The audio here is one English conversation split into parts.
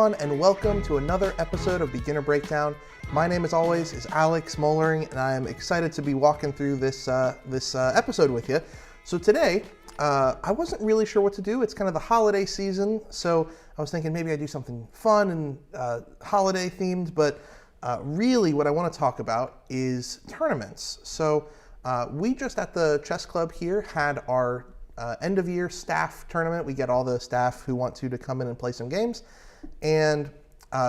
everyone, and welcome to another episode of Beginner Breakdown. My name, as always, is Alex Moellering, and I am excited to be walking through this episode with you. So today, I wasn't really sure what to do. It's kind of the holiday season, so I was thinking maybe I'd do something fun and holiday themed, but really what I want to talk about is tournaments. So we just at the chess club here had our end of year staff tournament. We get all the staff who want to come in and play some games. And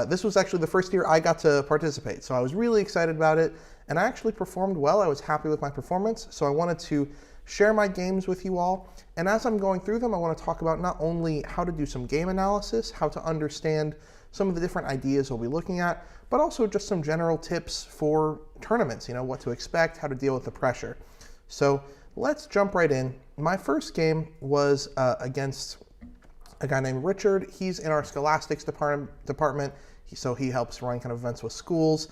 this was actually the first year I got to participate. So I was really excited about it. And I actually performed well. I was happy with my performance. So I wanted to share my games with you all. And as I'm going through them, I want to talk about not only how to do some game analysis, how to understand some of the different ideas we'll be looking at, but also just some general tips for tournaments, what to expect, how to deal with the pressure. So let's jump right in. My first game was against a guy named Richard. He's in our scholastics department, so he helps run kind of events with schools.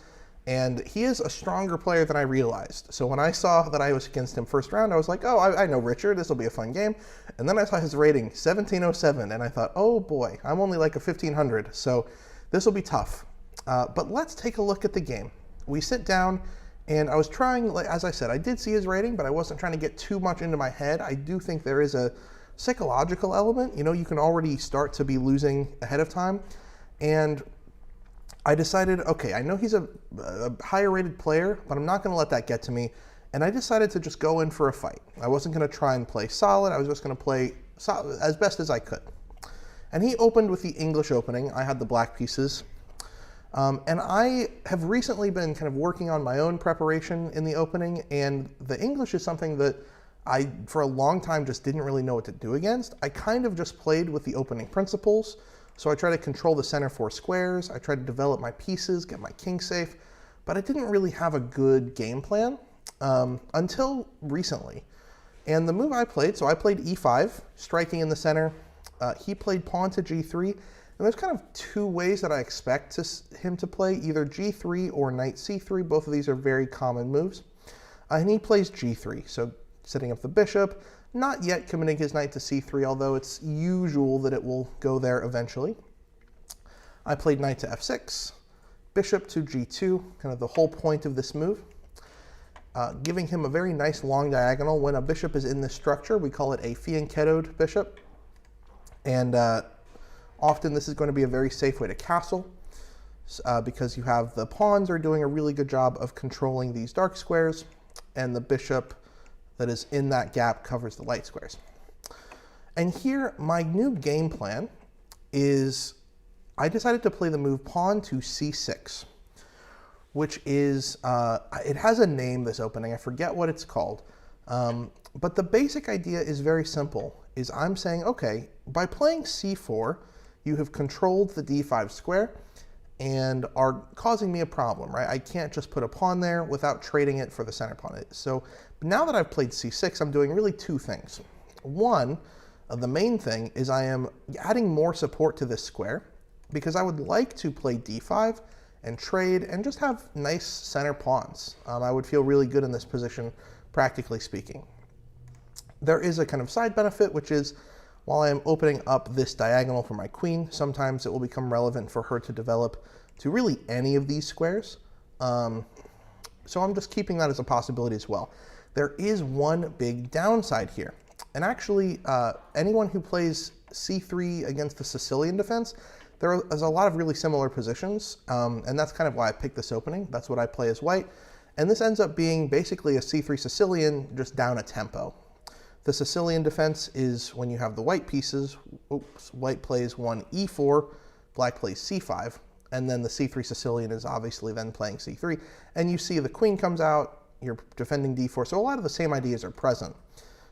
And he is a stronger player than I realized. So when I saw that I was against him first round, I was like, oh, I know Richard, this will be a fun game. And then I saw his rating, 1707, and I thought, oh boy, I'm only like a 1500, so this will be tough. But let's take a look at the game. We sit down, and I was trying, as I said, I did see his rating, but I wasn't trying to get too much into my head. I do think there is a psychological element. You can already start to be losing ahead of time. And I decided, okay, I know he's a higher rated player, but I'm not going to let that get to me. And I decided to just go in for a fight. I wasn't going to try and play solid. I was just going to play as best as I could. And he opened with the English opening. I had the black pieces. And I have recently been kind of working on my own preparation in the opening, and the English is something that I, for a long time, just didn't really know what to do against. I kind of just played with the opening principles. So I tried to control the center four squares. I tried to develop my pieces, get my king safe, but I didn't really have a good game plan until recently. And the move I played, so I played e5, striking in the center. He played pawn to g3. And there's kind of two ways that I expect him to play, either g3 or knight c3. Both of these are very common moves. And he plays g3, so setting up the bishop, not yet committing his knight to c3, although it's usual that it will go there eventually. I played knight to f6, bishop to g2, kind of the whole point of this move, giving him a very nice long diagonal. When a bishop is in this structure, we call it a fianchettoed bishop. And often this is going to be a very safe way to castle because you have the pawns are doing a really good job of controlling these dark squares, and the bishop that is in that gap covers the light squares. And here, my new game plan is I decided to play the move pawn to c6, which is, it has a name, this opening. I forget what it's called. But the basic idea is very simple, is I'm saying, okay, by playing c4, you have controlled the d5 square and are causing me a problem, right? I can't just put a pawn there without trading it for the center pawn. So now that I've played c6, I'm doing really two things. One, the main thing is I am adding more support to this square because I would like to play d5 and trade and just have nice center pawns. I would feel really good in this position, practically speaking. There is a kind of side benefit, which is while I am opening up this diagonal for my queen, sometimes it will become relevant for her to develop to really any of these squares. So I'm just keeping that as a possibility as well. There is one big downside here. And actually, anyone who plays c3 against the Sicilian defense, there is a lot of really similar positions. And that's kind of why I picked this opening. That's what I play as white. And this ends up being basically a c3 Sicilian just down a tempo. The Sicilian defense is when you have the white pieces, white plays one e4, black plays c5, and then the c3 Sicilian is obviously then playing c3. And you see the queen comes out, you're defending d4, so a lot of the same ideas are present.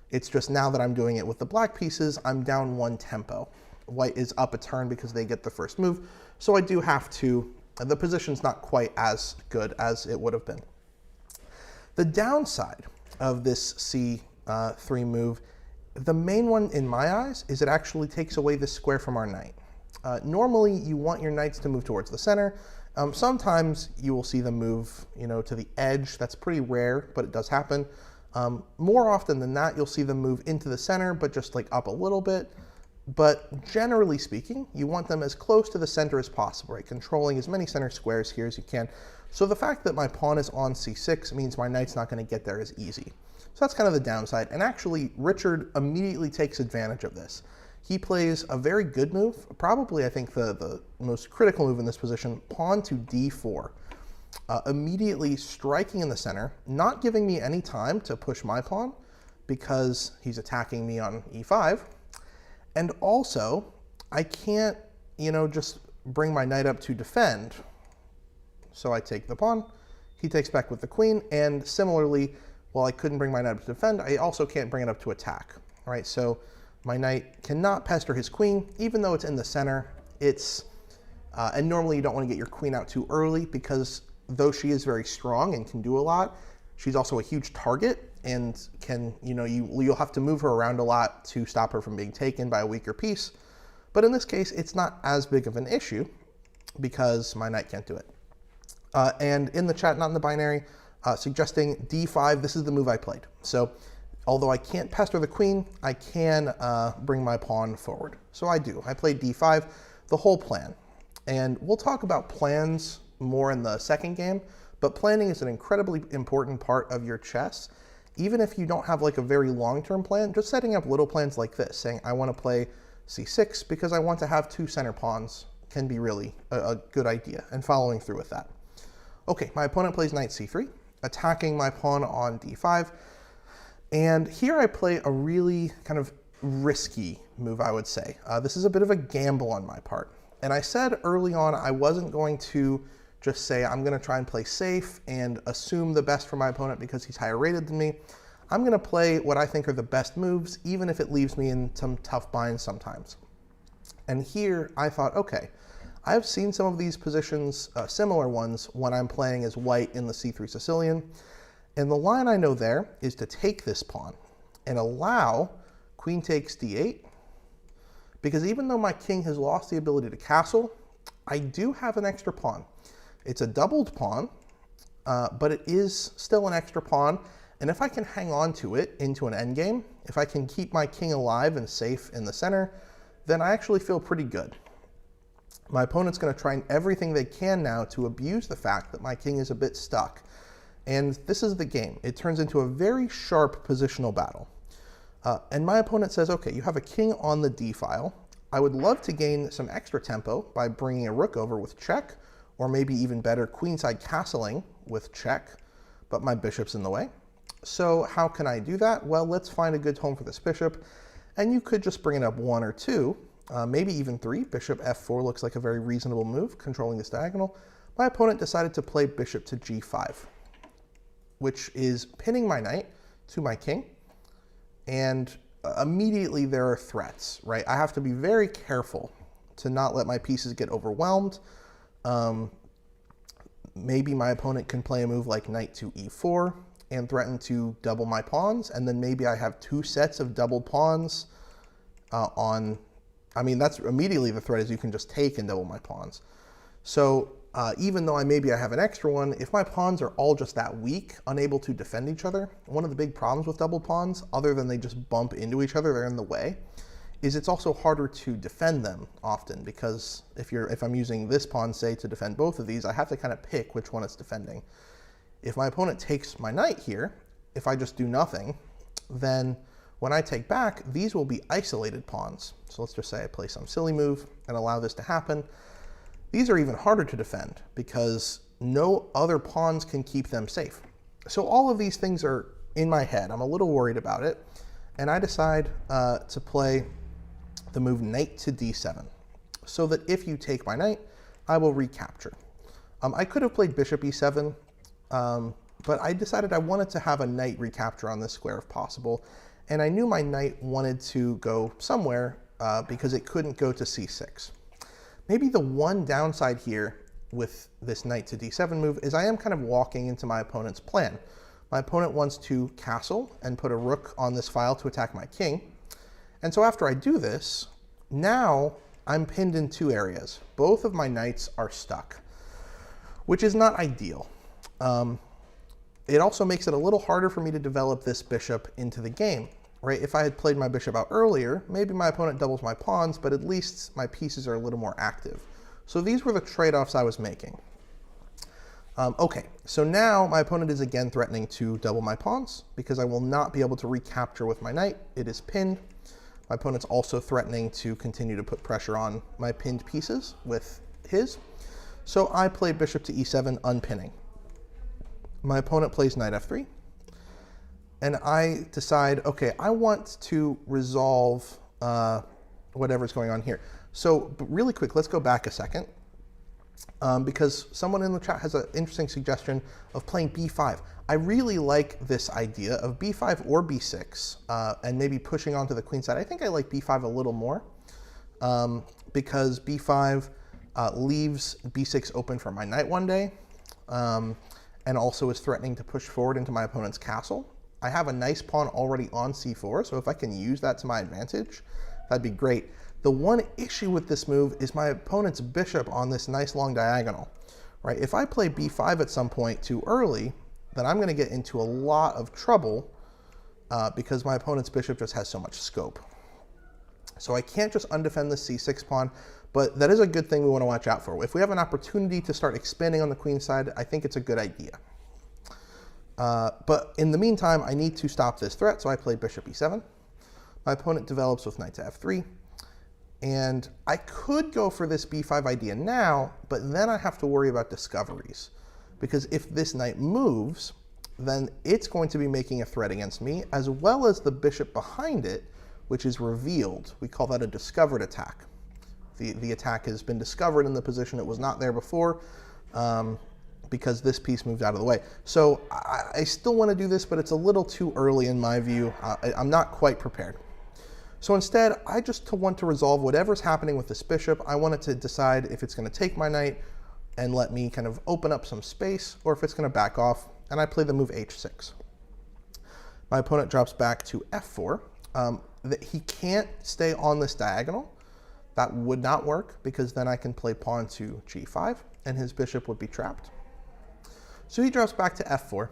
It's just now that I'm doing it with the black pieces, I'm down one tempo. White is up a turn because they get the first move, so I do have to, the position's not quite as good as it would have been. The downside of this c3 move, the main one in my eyes is it actually takes away this square from our knight. Normally you want your knights to move towards the center. Sometimes you will see them move, to the edge. That's pretty rare, but it does happen. More often than not, you'll see them move into the center, but just like up a little bit. but generally speaking, you want them as close to the center as possible, right? Controlling as many center squares here as you can. So the fact that my pawn is on c6 means my knight's not going to get there as easy. So that's kind of the downside. And actually, Richard immediately takes advantage of this. He plays a very good move, probably I think the most critical move in this position, pawn to d4. Immediately striking in the center, not giving me any time to push my pawn because he's attacking me on e5. And also, I can't, just bring my knight up to defend. So I take the pawn, he takes back with the queen, and similarly, while I couldn't bring my knight up to defend, I also can't bring it up to attack, right? So my knight cannot pester his queen, even though it's in the center. And normally you don't want to get your queen out too early because though she is very strong and can do a lot, she's also a huge target and can, you'll have to move her around a lot to stop her from being taken by a weaker piece. But in this case, it's not as big of an issue because my knight can't do it. And in the chat, not in the binary, suggesting d5, this is the move I played. So although I can't pester the queen, I can bring my pawn forward. So I do. I played d5, the whole plan. And we'll talk about plans more in the second game, but planning is an incredibly important part of your chess. Even if you don't have like a very long-term plan, just setting up little plans like this, saying I want to play c6 because I want to have two center pawns can be really a good idea, and following through with that. Okay, my opponent plays knight c3, attacking my pawn on d5. And here I play a really kind of risky move, I would say. This is a bit of a gamble on my part. And I said early on I wasn't going to just say I'm going to try and play safe and assume the best for my opponent because he's higher rated than me. I'm going to play what I think are the best moves, even if it leaves me in some tough binds sometimes. And here I thought, okay, I've seen some of these positions, similar ones, when I'm playing as white in the c3 Sicilian. And the line I know there is to take this pawn and allow queen takes d8, because even though my king has lost the ability to castle, I do have an extra pawn. It's a doubled pawn, but it is still an extra pawn. And if I can hang on to it into an endgame, if I can keep my king alive and safe in the center, then I actually feel pretty good. My opponent's going to try everything they can now to abuse the fact that my king is a bit stuck. And this is the game. It turns into a very sharp positional battle. And my opponent says, okay, you have a king on the d file. I would love to gain some extra tempo by bringing a rook over with check, or maybe even better, queenside castling with check, but my bishop's in the way. So how can I do that? Well, let's find a good home for this bishop. And you could just bring it up 1 or 2, maybe even 3. Bishop f4 looks like a very reasonable move, controlling this diagonal. My opponent decided to play bishop to g5, which is pinning my knight to my king. And immediately there are threats, right? I have to be very careful to not let my pieces get overwhelmed. Maybe my opponent can play a move like knight to e4 and threaten to double my pawns, and then maybe I have 2 sets of double pawns that's immediately the threat is you can just take and double my pawns. So even though maybe I have an extra one, if my pawns are all just that weak, unable to defend each other, one of the big problems with double pawns, other than they just bump into each other, they're in the way, is it's also harder to defend them often, because if I'm using this pawn, say, to defend both of these, I have to kind of pick which one it's defending. If my opponent takes my knight here, if I just do nothing, then when I take back, these will be isolated pawns. So let's just say I play some silly move and allow this to happen. These are even harder to defend because no other pawns can keep them safe. So all of these things are in my head. I'm a little worried about it. And I decide to play the move knight to d7, so that if you take my knight, I will recapture. I could have played bishop e7, but I decided I wanted to have a knight recapture on this square if possible. And I knew my knight wanted to go somewhere because it couldn't go to c6. Maybe the one downside here with this knight to d7 move is I am kind of walking into my opponent's plan. My opponent wants to castle and put a rook on this file to attack my king. And so after I do this, now I'm pinned in 2 areas. Both of my knights are stuck, which is not ideal. It also makes it a little harder for me to develop this bishop into the game. right? If I had played my bishop out earlier, maybe my opponent doubles my pawns, but at least my pieces are a little more active. So these were the trade-offs I was making. Okay, so now my opponent is again threatening to double my pawns because I will not be able to recapture with my knight. It is pinned. My opponent's also threatening to continue to put pressure on my pinned pieces with his. So I play bishop to e7, unpinning. My opponent plays knight f3. And I decide, okay, I want to resolve whatever's going on here. So really quick, let's go back a second. Because someone in the chat has an interesting suggestion of playing b5. I really like this idea of b5 or b6 and maybe pushing onto the queen side. I think I like b5 a little more because b5 leaves b6 open for my knight one day and also is threatening to push forward into my opponent's castle. I have a nice pawn already on c4, so if I can use that to my advantage, that'd be great. The one issue with this move is my opponent's bishop on this nice long diagonal, right? If I play b5 at some point too early, then I'm going to get into a lot of trouble because my opponent's bishop just has so much scope. So I can't just undefend the c6 pawn, but that is a good thing we want to watch out for. If we have an opportunity to start expanding on the queen side, I think it's a good idea. But in the meantime, I need to stop this threat, so I play bishop e7. My opponent develops with knight to f3. And I could go for this b5 idea now, but then I have to worry about discoveries. Because if this knight moves, then it's going to be making a threat against me, as well as the bishop behind it, which is revealed. We call that a discovered attack. The attack has been discovered in the position it was not there before, because this piece moved out of the way. So I still want to do this, but it's a little too early in my view. I'm not quite prepared. So instead, I just want to resolve whatever's happening with this bishop. I wanted to decide if it's going to take my knight and let me kind of open up some space, or if it's going to back off, and I play the move h6. My opponent drops back to f4. He can't stay on this diagonal. That would not work, because then I can play pawn to g5, and his bishop would be trapped. So he drops back to f4.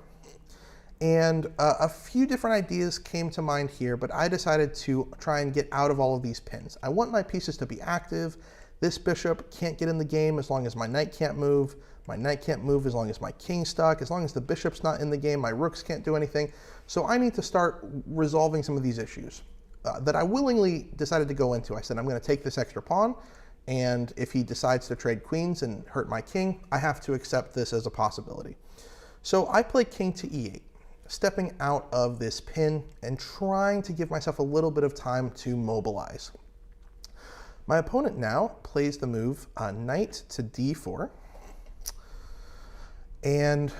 And a few different ideas came to mind here, but I decided to try and get out of all of these pins. I want my pieces to be active. This bishop can't get in the game as long as my knight can't move. My knight can't move as long as my king's stuck. As long as the bishop's not in the game, my rooks can't do anything. So I need to start resolving some of these issues that I willingly decided to go into. I said, I'm going to take this extra pawn, and if he decides to trade queens and hurt my king, I have to accept this as a possibility. So I play king to e8. Stepping out of this pin and trying to give myself a little bit of time to mobilize. My opponent now plays the move knight to d4. And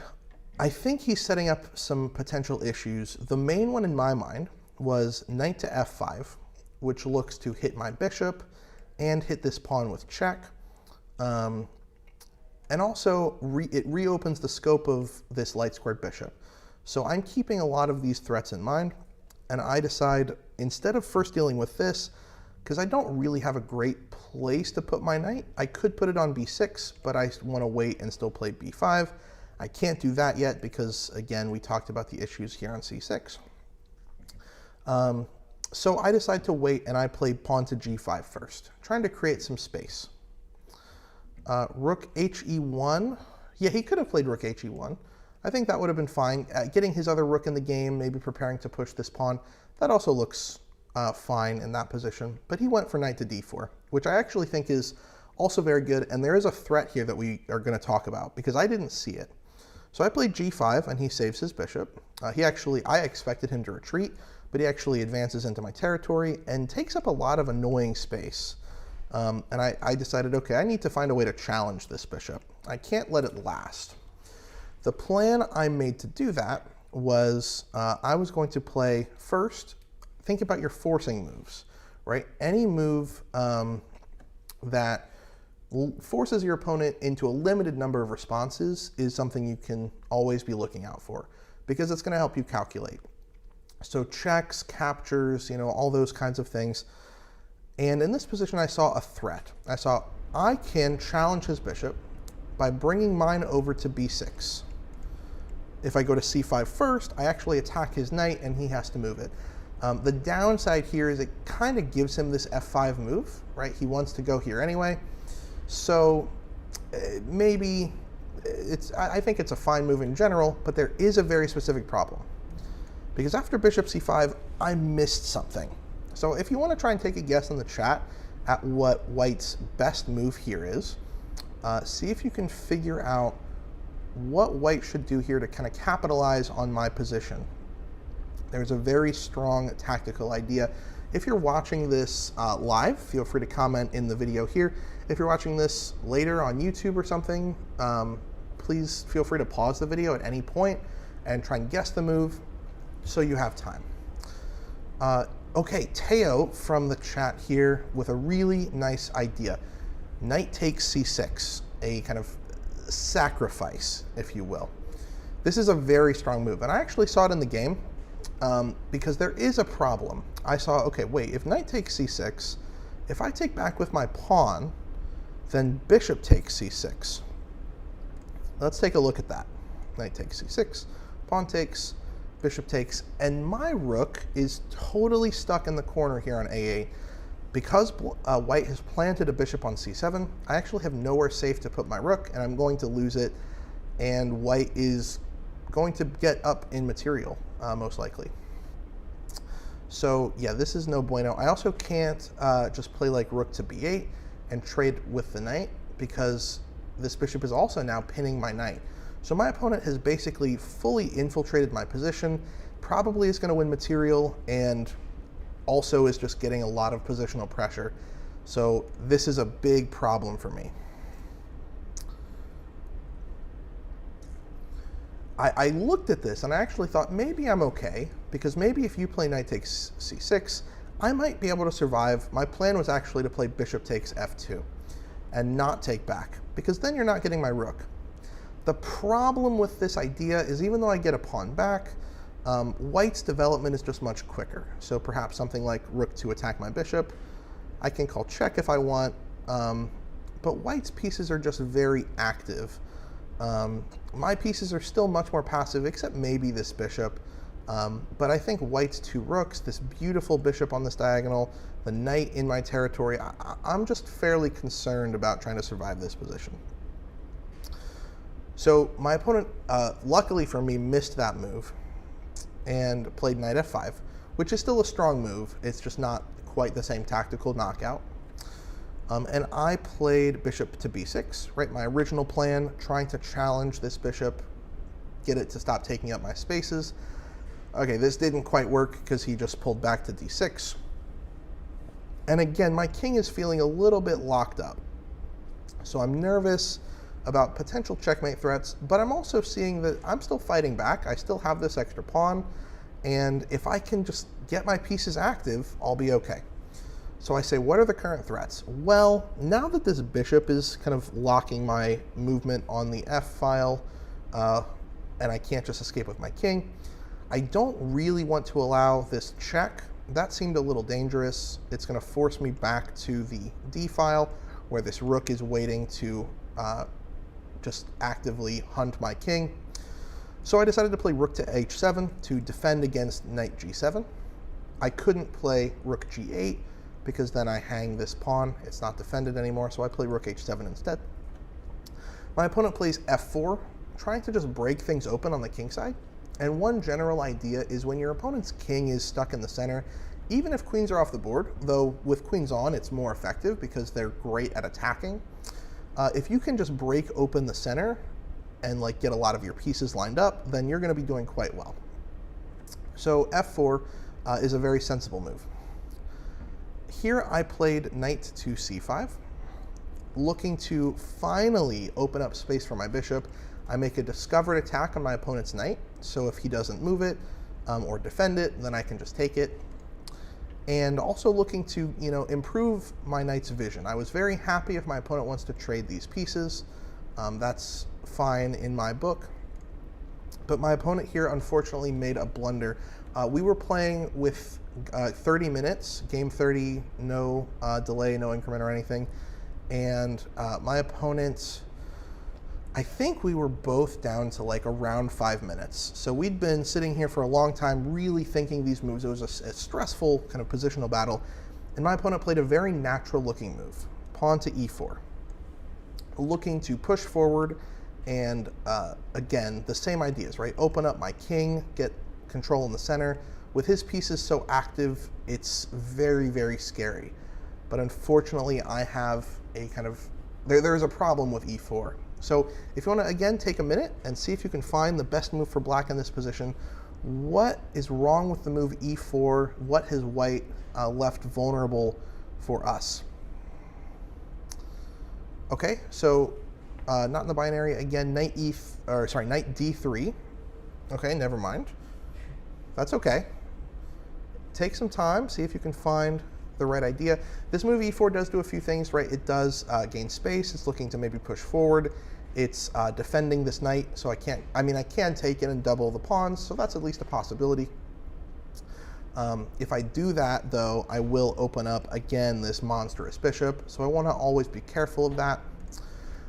I think he's setting up some potential issues. The main one in my mind was knight to f5, which looks to hit my bishop and hit this pawn with check. And also it reopens the scope of this light squared bishop. So I'm keeping a lot of these threats in mind, and I decide, instead of first dealing with this, because I don't really have a great place to put my knight, I could put it on b6, but I want to wait and still play b5. I can't do that yet because, again, we talked about the issues here on c6. So I decide to wait, and I play pawn to g5 first, trying to create some space. Rook he1. Yeah, he could have played rook he1. I think that would have been fine. Getting his other rook in the game, maybe preparing to push this pawn, that also looks fine in that position. But he went for knight to d4, which I actually think is also very good. And there is a threat here that we are going to talk about, because I didn't see it. So I played g5, and he saves his bishop. I expected him to retreat, but he actually advances into my territory and takes up a lot of annoying space. And I decided, okay, I need to find a way to challenge this bishop. I can't let it last. The plan I made to do that was I was going to play first, think about your forcing moves, right? Any move that forces your opponent into a limited number of responses is something you can always be looking out for, because it's going to help you calculate. So checks, captures, all those kinds of things. And in this position, I saw a threat. I saw I can challenge his bishop by bringing mine over to b6. If I go to c5 first, I actually attack his knight, and he has to move it. The downside here is it kind of gives him this f5 move, right? He wants to go here anyway. So maybe I think it's a fine move in general, but there is a very specific problem. Because after bishop c5, I missed something. So if you want to try and take a guess in the chat at what white's best move here is, see if you can figure out what white should do here to kind of capitalize on my position. There's a very strong tactical idea. If you're watching this live, feel free to comment in the video here. If you're watching this later on YouTube or something, please feel free to pause the video at any point and try and guess the move so you have time. Okay, Teo from the chat here with a really nice idea. Knight takes c6, a kind of sacrifice, if you will. This is a very strong move, and I actually saw it in the game because there is a problem. I saw, okay, wait, if knight takes c6, if I take back with my pawn, then bishop takes c6. Let's take a look at that. Knight takes c6, pawn takes, bishop takes, and my rook is totally stuck in the corner here on a8. Because white has planted a bishop on c7, I actually have nowhere safe to put my rook, and I'm going to lose it, and white is going to get up in material, most likely. So yeah, this is no bueno. I also can't just play like rook to b8 and trade with the knight, because this bishop is also now pinning my knight. So my opponent has basically fully infiltrated my position, probably is going to win material, and also is just getting a lot of positional pressure. So this is a big problem for me. I looked at this and I actually thought maybe I'm okay, because maybe if you play knight takes c6, I might be able to survive. My plan was actually to play bishop takes f2 and not take back, because then you're not getting my rook. The problem with this idea is even though I get a pawn back, white's development is just much quicker. So perhaps something like rook to attack my bishop. I can call check if I want, but white's pieces are just very active. My pieces are still much more passive, except maybe this bishop. But I think white's two rooks, this beautiful bishop on this diagonal, the knight in my territory, I'm just fairly concerned about trying to survive this position. So my opponent, luckily for me, missed that move and played knight f5, which is still a strong move. It's just not quite the same tactical knockout. And I played bishop to b6, right? My original plan, trying to challenge this bishop, get it to stop taking up my spaces. Okay, this didn't quite work because he just pulled back to d6. And again, my king is feeling a little bit locked up. So I'm nervous about potential checkmate threats, but I'm also seeing that I'm still fighting back. I still have this extra pawn, and if I can just get my pieces active, I'll be okay. So I say, what are the current threats? Well, now that this bishop is kind of locking my movement on the f file, and I can't just escape with my king, I don't really want to allow this check. That seemed a little dangerous. It's going to force me back to the d file, where this rook is waiting to just actively hunt my king. So I decided to play rook to h7 to defend against knight g7. I couldn't play rook g8 because then I hang this pawn. It's not defended anymore, so I play rook h7 instead. My opponent plays f4, trying to just break things open on the king side. And one general idea is when your opponent's king is stuck in the center, even if queens are off the board, though with queens on it's more effective because they're great at attacking, if you can just break open the center and like get a lot of your pieces lined up, then you're going to be doing quite well. So f4 is a very sensible move. Here I played knight to c5, looking to finally open up space for my bishop. I make a discovered attack on my opponent's knight, so if he doesn't move it or defend it, then I can just take it. And also looking to, improve my knight's vision. I was very happy if my opponent wants to trade these pieces. That's fine in my book. But my opponent here unfortunately made a blunder. We were playing with 30 minutes, game 30, no delay, no increment or anything. And my opponent, I think we were both down to like around 5 minutes. So we'd been sitting here for a long time, really thinking these moves. It was a stressful kind of positional battle. And my opponent played a very natural looking move, pawn to e4, looking to push forward. And again, the same ideas, right? Open up my king, get control in the center. With his pieces so active, it's very, very scary. But unfortunately, I have a kind of, there's a problem with e4. So if you want to, again, take a minute and see if you can find the best move for black in this position. What is wrong with the move e4? What has white left vulnerable for us? Okay, so not in the binary. Again, knight d3. Okay, never mind. That's okay. Take some time, see if you can find the right idea. This move e4 does do a few things, right? It does gain space. It's looking to maybe push forward. It's defending this knight, so I can take it and double the pawns, so that's at least a possibility. If I do that, though, I will open up, again, this monstrous bishop, so I want to always be careful of that.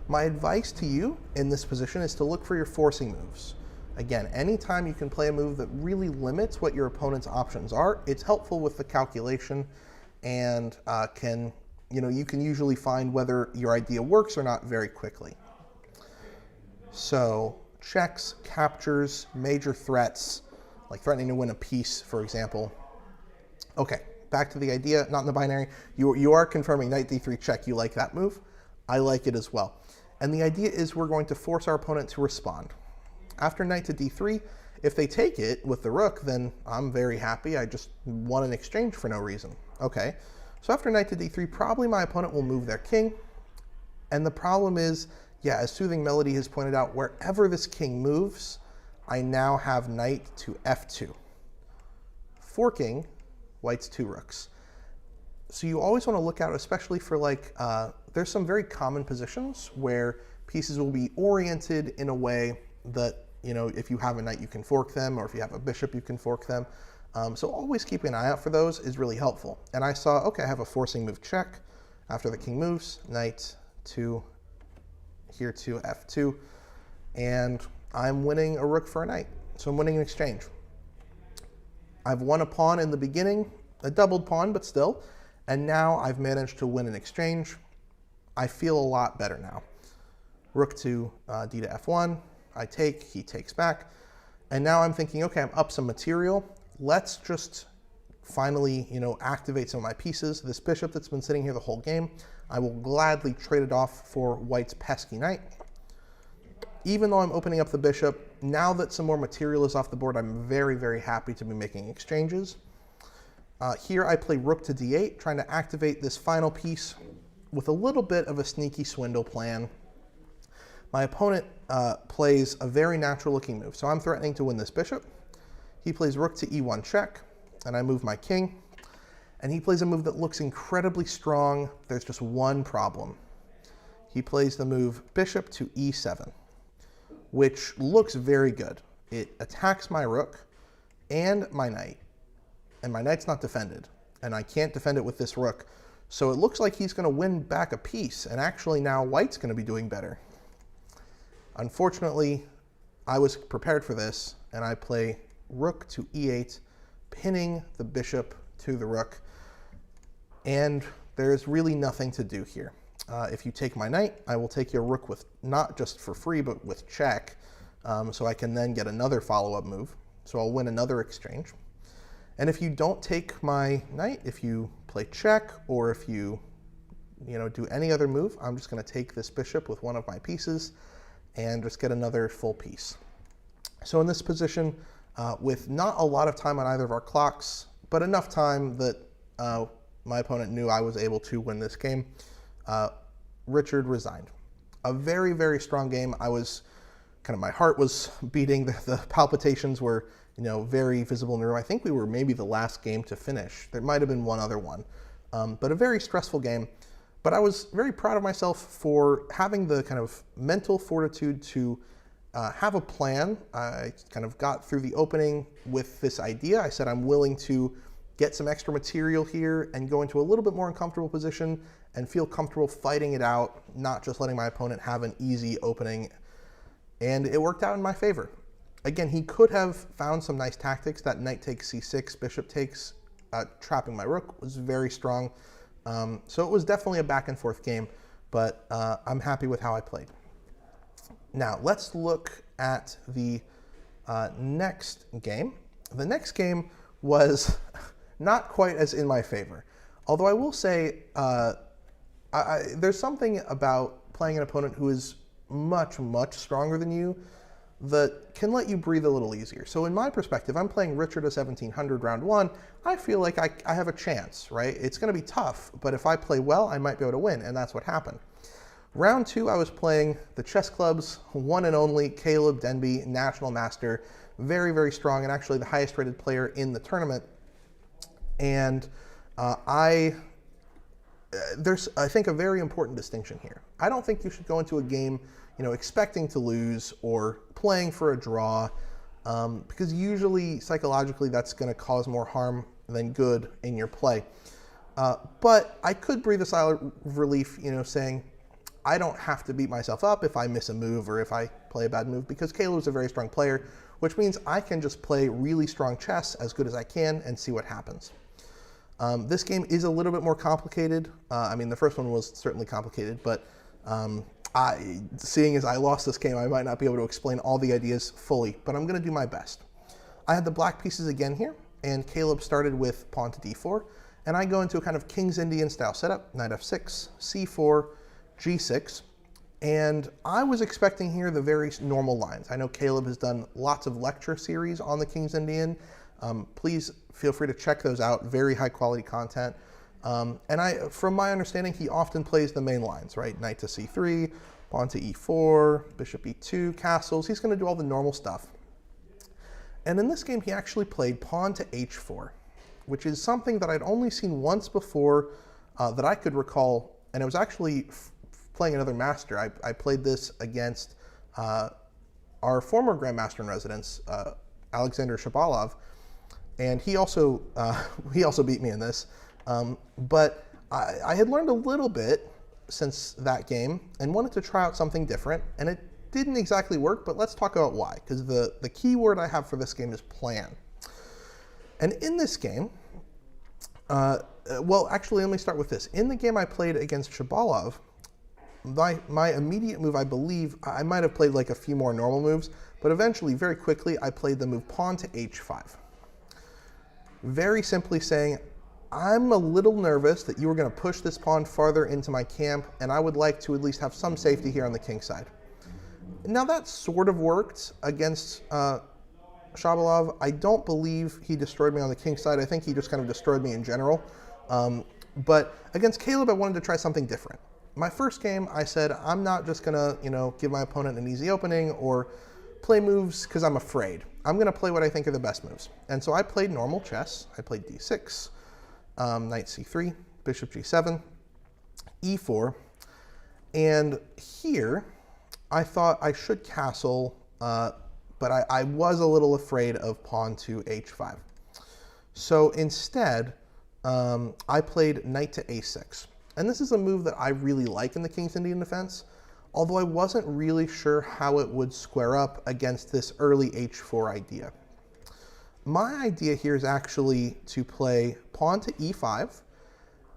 My advice to you in this position is to look for your forcing moves. Again, anytime you can play a move that really limits what your opponent's options are, it's helpful with the calculation and you can usually find whether your idea works or not very quickly. So checks, captures, major threats, like threatening to win a piece, for example. Okay, back to the idea, not in the binary. You are confirming knight d3 check. You like that move? I like it as well. And the idea is we're going to force our opponent to respond. After knight to d3, if they take it with the rook, then I'm very happy. I just won an exchange for no reason. Okay, so after knight to d3, probably my opponent will move their king. And the problem is, yeah, as Soothing Melody has pointed out, wherever this king moves, I now have knight to f2, forking white's 2 rooks. So you always want to look out, especially for like, there's some very common positions where pieces will be oriented in a way that, if you have a knight, you can fork them, or if you have a bishop, you can fork them. So always keeping an eye out for those is really helpful. And I saw, okay, I have a forcing move check. After the king moves, knight to here to f2, and I'm winning a rook for a knight. So I'm winning an exchange. I've won a pawn in the beginning, a doubled pawn, but still, and now I've managed to win an exchange. I feel a lot better now. Rook to d to f1, I take, he takes back, and now I'm thinking, okay, I'm up some material. Let's just finally, activate some of my pieces. This bishop that's been sitting here the whole game, I will gladly trade it off for white's pesky knight. Even though I'm opening up the bishop, now that some more material is off the board, I'm very, very happy to be making exchanges. Here I play rook to d8, trying to activate this final piece with a little bit of a sneaky swindle plan. My opponent plays a very natural looking move, so I'm threatening to win this bishop. He plays rook to e1 check, and I move my king. And he plays a move that looks incredibly strong. There's just one problem. He plays the move bishop to e7, which looks very good. It attacks my rook and my knight, and my knight's not defended, and I can't defend it with this rook. So it looks like he's going to win back a piece, and actually now white's going to be doing better. Unfortunately, I was prepared for this, and I play rook to e8, pinning the bishop to the rook, and there's really nothing to do here. If you take my knight, I will take your rook with, not just for free, but with check, so I can then get another follow-up move. So I'll win another exchange. And if you don't take my knight, if you play check, or if you do any other move, I'm just going to take this bishop with one of my pieces and just get another full piece. So in this position, with not a lot of time on either of our clocks, but enough time that my opponent knew I was able to win this game, Richard resigned. A very, very strong game. I was my heart was beating. The palpitations were, very visible in the room. I think we were maybe the last game to finish. There might have been one other one, but a very stressful game. But I was very proud of myself for having the kind of mental fortitude to have a plan. I got through the opening with this idea. I said I'm willing to get some extra material here and go into a little bit more uncomfortable position and feel comfortable fighting it out, not just letting my opponent have an easy opening. and it worked out in my favor. Again, he could have found some nice tactics. That knight takes c6, bishop takes, trapping my rook was very strong. So it was definitely a back and forth game, but I'm happy with how I played. Now, let's look at the next game. The next game was not quite as in my favor. Although I will say, there's something about playing an opponent who is much, much stronger than you that can let you breathe a little easier. So in my perspective, I'm playing Richard of 1700 round one. I feel like I have a chance, right? It's going to be tough, but if I play well, I might be able to win, and that's what happened. Round two, I was playing the chess club's one and only Caleb Denby, national master, very, very strong, and actually the highest rated player in the tournament. And there's, I think, a very important distinction here. I don't think you should go into a game, expecting to lose or playing for a draw, because usually psychologically that's going to cause more harm than good in your play. But I could breathe a sigh of relief, saying I don't have to beat myself up if I miss a move or if I play a bad move, because Caleb's a very strong player, which means I can just play really strong chess as good as I can and see what happens. This game is a little bit more complicated. I mean, the first one was certainly complicated, but seeing as I lost this game, I might not be able to explain all the ideas fully, but I'm going to do my best. I had the black pieces again here, and Caleb started with pawn to d4, and I go into a kind of King's Indian style setup, knight f6, c4, g6, and I was expecting here the very normal lines. I know Caleb has done lots of lecture series on the King's Indian. Please feel free to check those out, very high quality content. And from my understanding, he often plays the main lines, right? Knight to c3, pawn to e4, bishop e2, castles. He's going to do all the normal stuff. And in this game, he actually played pawn to h4, which is something that I'd only seen once before that I could recall. And it was actually playing another master. I played this against our former Grandmaster in Residence, Alexander Shabalov, and he also beat me in this. But I had learned a little bit since that game and wanted to try out something different, and it didn't exactly work, but let's talk about why, because the key word I have for this game is plan. And in this game, well, actually, let me start with this. In the game I played against Shabalov, my immediate move, I believe, I might have played like a few more normal moves, but eventually, very quickly, I played the move pawn to h5. Very simply saying, I'm a little nervous that you were going to push this pawn farther into my camp, and I would like to at least have some safety here on the king side. Now that sort of worked against Shabalov. I don't believe he destroyed me on the king side. I think he just kind of destroyed me in general. But against Caleb, I wanted to try something different. My first game, I said, I'm not just going to, give my opponent an easy opening or play moves because I'm afraid. I'm going to play what I think are the best moves. And so I played normal chess. I played d6, knight c3, bishop g7, e4. And here, I thought I should castle, but I was a little afraid of pawn to h5. So instead, I played knight to a6. And this is a move that I really like in the King's Indian defense, although I wasn't really sure how it would square up against this early h4 idea. My idea here is actually to play pawn to e5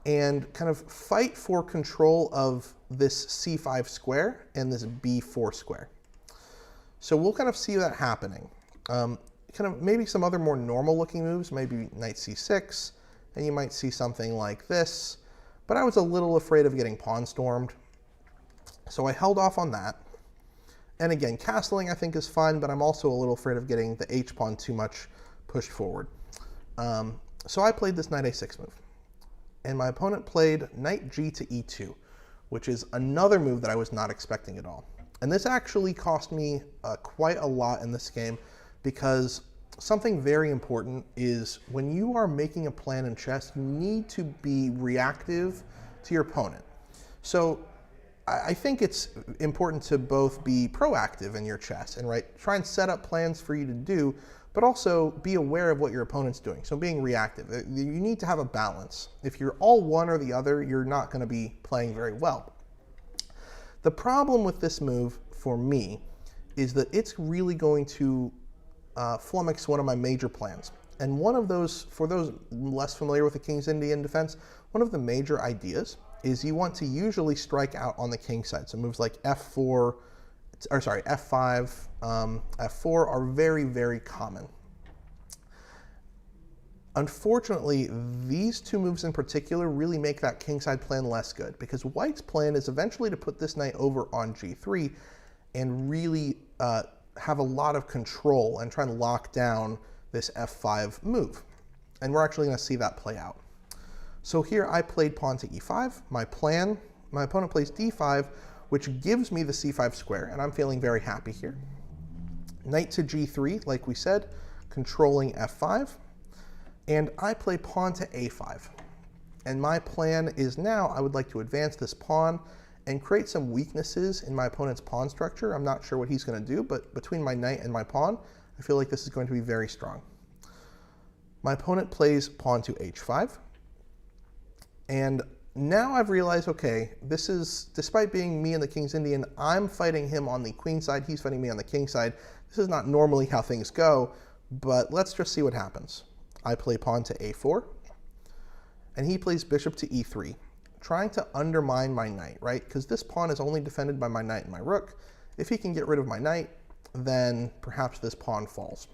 and kind of fight for control of this c5 square and this b4 square. So we'll kind of see that happening. Kind of maybe some other more normal looking moves, maybe knight c6, and you might see something like this. But I was a little afraid of getting pawn stormed, so I held off on that. And again, castling I think is fun, but I'm also a little afraid of getting the h-pawn too much pushed forward. So I played this knight a6 move. And my opponent played knight g to e2, which is another move that I was not expecting at all. And this actually cost me quite a lot in this game, because something very important is when you are making a plan in chess, you need to be reactive to your opponent. So I think it's important to both be proactive in your chess and try and set up plans for you to do, but also be aware of what your opponent's doing. So being reactive, you need to have a balance. If you're all one or the other, you're not going to be playing very well. The problem with this move for me is that it's really going to flummox one of my major plans. And one of those, for those less familiar with the King's Indian defense, one of the major ideas is you want to usually strike out on the king side. So moves like F4, or sorry, F5, F4 are very, very common. Unfortunately, these two moves in particular really make that kingside plan less good, because white's plan is eventually to put this knight over on G3 and really have a lot of control and try and lock down this F5 move. And we're actually going to see that play out. So here I played pawn to E5. My opponent plays D5, which gives me the C5 square, and I'm feeling very happy here. Knight to G3, like we said, controlling F5. And I play pawn to A5. And my plan is now I would like to advance this pawn and create some weaknesses in my opponent's pawn structure. I'm not sure what he's going to do, but between my knight and my pawn, I feel like this is going to be very strong. My opponent plays pawn to H5. And now I've realized, okay, this is, despite being me and the King's Indian, I'm fighting him on the queen side, he's fighting me on the king side. This is not normally how things go, but let's just see what happens. I play pawn to A4, and he plays bishop to E3, trying to undermine my knight, right? Because this pawn is only defended by my knight and my rook. If he can get rid of my knight, then perhaps this pawn falls.